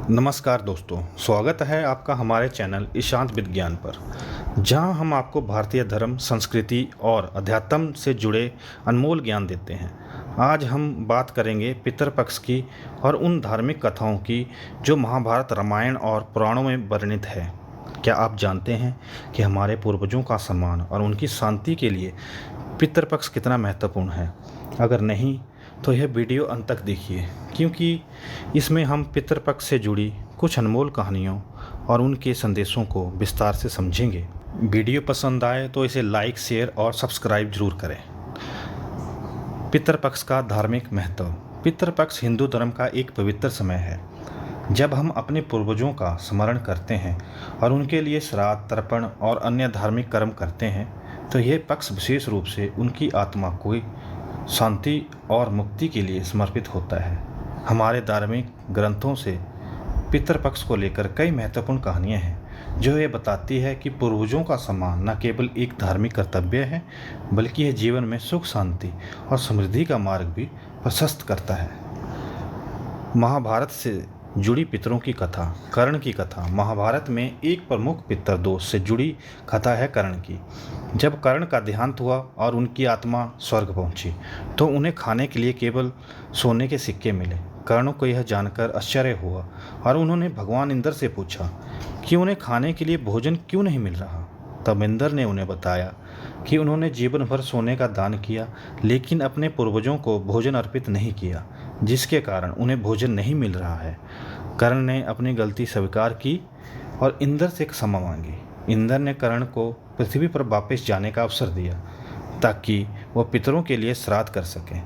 नमस्कार दोस्तों, स्वागत है आपका हमारे चैनल ईशांत विज्ञान पर, जहां हम आपको भारतीय धर्म, संस्कृति और अध्यात्म से जुड़े अनमोल ज्ञान देते हैं। आज हम बात करेंगे पितृपक्ष की और उन धार्मिक कथाओं की जो महाभारत, रामायण और पुराणों में वर्णित है। क्या आप जानते हैं कि हमारे पूर्वजों का सम्मान और उनकी शांति के लिए पितृपक्ष कितना महत्वपूर्ण है? अगर नहीं तो यह वीडियो अंत तक देखिए, क्योंकि इसमें हम पितृपक्ष से जुड़ी कुछ अनमोल कहानियों और उनके संदेशों को विस्तार से समझेंगे। वीडियो पसंद आए तो इसे लाइक, शेयर और सब्सक्राइब जरूर करें। पितृपक्ष का धार्मिक महत्व। पितृपक्ष हिंदू धर्म का एक पवित्र समय है जब हम अपने पूर्वजों का स्मरण करते हैं और उनके लिए श्राद्ध, तर्पण और अन्य धार्मिक कर्म करते हैं। तो यह पक्ष विशेष रूप से उनकी आत्मा को शांति और मुक्ति के लिए समर्पित होता है। हमारे धार्मिक ग्रंथों से पितृपक्ष को लेकर कई महत्वपूर्ण कहानियाँ हैं जो ये बताती है कि पूर्वजों का सम्मान न केवल एक धार्मिक कर्तव्य है, बल्कि यह जीवन में सुख, शांति और समृद्धि का मार्ग भी प्रशस्त करता है। महाभारत से जुड़ी पितरों की कथा। कर्ण की कथा। महाभारत में एक प्रमुख पितृदोष से जुड़ी कथा है कर्ण की। जब कर्ण का देहांत हुआ और उनकी आत्मा स्वर्ग पहुंची तो उन्हें खाने के लिए केवल सोने के सिक्के मिले। कर्ण को यह जानकर आश्चर्य हुआ और उन्होंने भगवान इंद्र से पूछा कि उन्हें खाने के लिए भोजन क्यों नहीं मिल रहा। तब इंद्र ने उन्हें बताया कि उन्होंने जीवन भर सोने का दान किया, लेकिन अपने पूर्वजों को भोजन अर्पित नहीं किया, जिसके कारण उन्हें भोजन नहीं मिल रहा है। कर्ण ने अपनी गलती स्वीकार की और इंद्र से क्षमा मांगी। इंद्र ने कर्ण को पृथ्वी पर वापस जाने का अवसर दिया ताकि वह पितरों के लिए श्राद्ध कर सकें।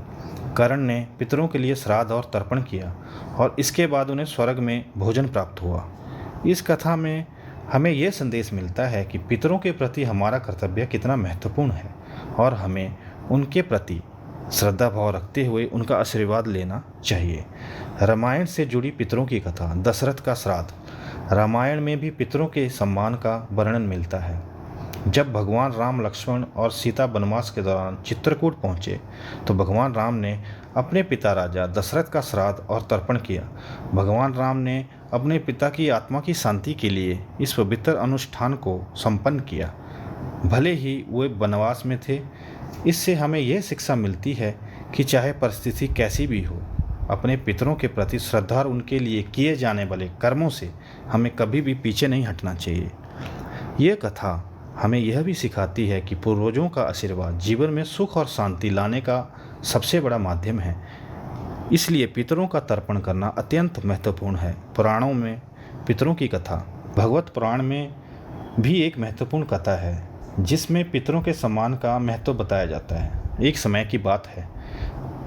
कर्ण ने पितरों के लिए श्राद्ध और तर्पण किया और इसके बाद उन्हें स्वर्ग में भोजन प्राप्त हुआ। इस कथा में हमें यह संदेश मिलता है कि पितरों के प्रति हमारा कर्तव्य कितना महत्वपूर्ण है और हमें उनके प्रति श्रद्धा भाव रखते हुए उनका आशीर्वाद लेना चाहिए। रामायण से जुड़ी पितरों की कथा। दशरथ का श्राद्ध। रामायण में भी पितरों के सम्मान का वर्णन मिलता है। जब भगवान राम, लक्ष्मण और सीता वनवास के दौरान चित्रकूट पहुँचे तो भगवान राम ने अपने पिता राजा दशरथ का श्राद्ध और तर्पण किया। भगवान राम ने अपने पिता की आत्मा की शांति के लिए इस पवित्र अनुष्ठान को संपन्न किया, भले ही वे वनवास में थे। इससे हमें यह शिक्षा मिलती है कि चाहे परिस्थिति कैसी भी हो, अपने पितरों के प्रति श्रद्धा और उनके लिए किए जाने वाले कर्मों से हमें कभी भी पीछे नहीं हटना चाहिए। यह कथा हमें यह भी सिखाती है कि पूर्वजों का आशीर्वाद जीवन में सुख और शांति लाने का सबसे बड़ा माध्यम है। इसलिए पितरों का तर्पण करना अत्यंत महत्वपूर्ण है। पुराणों में पितरों की कथा। भगवत पुराण में भी एक महत्वपूर्ण कथा है जिसमें पितरों के सम्मान का महत्व बताया जाता है। एक समय की बात है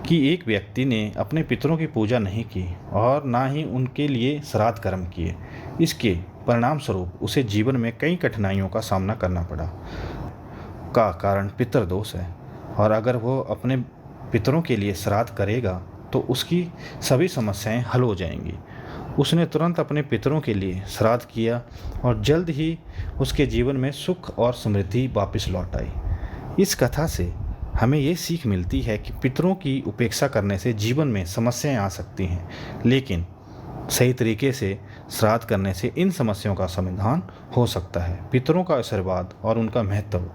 कि एक व्यक्ति ने अपने पितरों की पूजा नहीं की और ना ही उनके लिए श्राद्ध कर्म किए। इसके परिणाम स्वरूप उसे जीवन में कई कठिनाइयों का सामना करना पड़ा। का कारण पितृदोष है, और अगर वो अपने पितरों के लिए श्राद्ध करेगा तो उसकी सभी समस्याएं हल हो जाएंगी। उसने तुरंत अपने पितरों के लिए श्राद्ध किया और जल्द ही उसके जीवन में सुख और समृद्धि वापस लौट आई। इस कथा से हमें ये सीख मिलती है कि पितरों की उपेक्षा करने से जीवन में समस्याएं आ सकती हैं, लेकिन सही तरीके से श्राद्ध करने से इन समस्याओं का समाधान हो सकता है। पितरों का आशीर्वाद और उनका महत्व।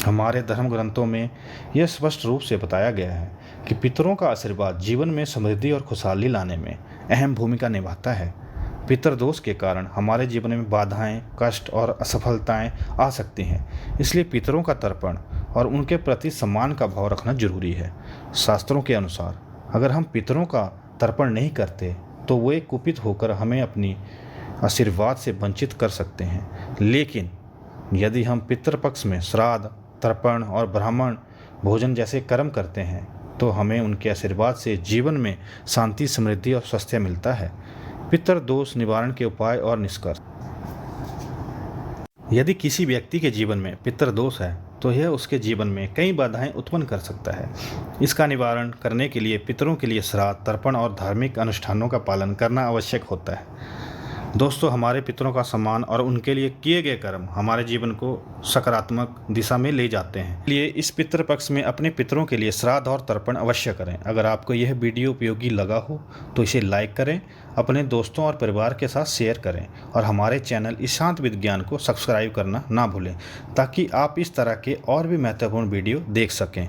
हमारे धर्म ग्रंथों में यह स्पष्ट रूप से बताया गया है कि पितरों का आशीर्वाद जीवन में समृद्धि और खुशहाली लाने में अहम भूमिका निभाता है। पितृदोष के कारण हमारे जीवन में बाधाएं, कष्ट और असफलताएं आ सकती हैं। इसलिए पितरों का तर्पण और उनके प्रति सम्मान का भाव रखना जरूरी है। शास्त्रों के अनुसार अगर हम पितरों का तर्पण नहीं करते तो वे कुपित होकर हमें अपनी आशीर्वाद से वंचित कर सकते हैं, लेकिन यदि हम पितृपक्ष में श्राद्ध, तर्पण और ब्राह्मण भोजन जैसे कर्म करते हैं तो हमें उनके आशीर्वाद से जीवन में शांति, समृद्धि और स्वास्थ्य मिलता है। पितृदोष निवारण के उपाय और निष्कर्ष। यदि किसी व्यक्ति के जीवन में पितृदोष है तो यह उसके जीवन में कई बाधाएं उत्पन्न कर सकता है। इसका निवारण करने के लिए पितरों के लिए श्राद्ध, तर्पण और धार्मिक अनुष्ठानों का पालन करना आवश्यक होता है। दोस्तों, हमारे पितरों का सम्मान और उनके लिए किए गए कर्म हमारे जीवन को सकारात्मक दिशा में ले जाते हैं। इसलिए इस पितृपक्ष में अपने पितरों के लिए श्राद्ध और तर्पण अवश्य करें। अगर आपको यह वीडियो उपयोगी लगा हो तो इसे लाइक करें, अपने दोस्तों और परिवार के साथ शेयर करें और हमारे चैनल ईशांत विज्ञान को सब्सक्राइब करना ना भूलें, ताकि आप इस तरह के और भी महत्वपूर्ण वीडियो देख सकें।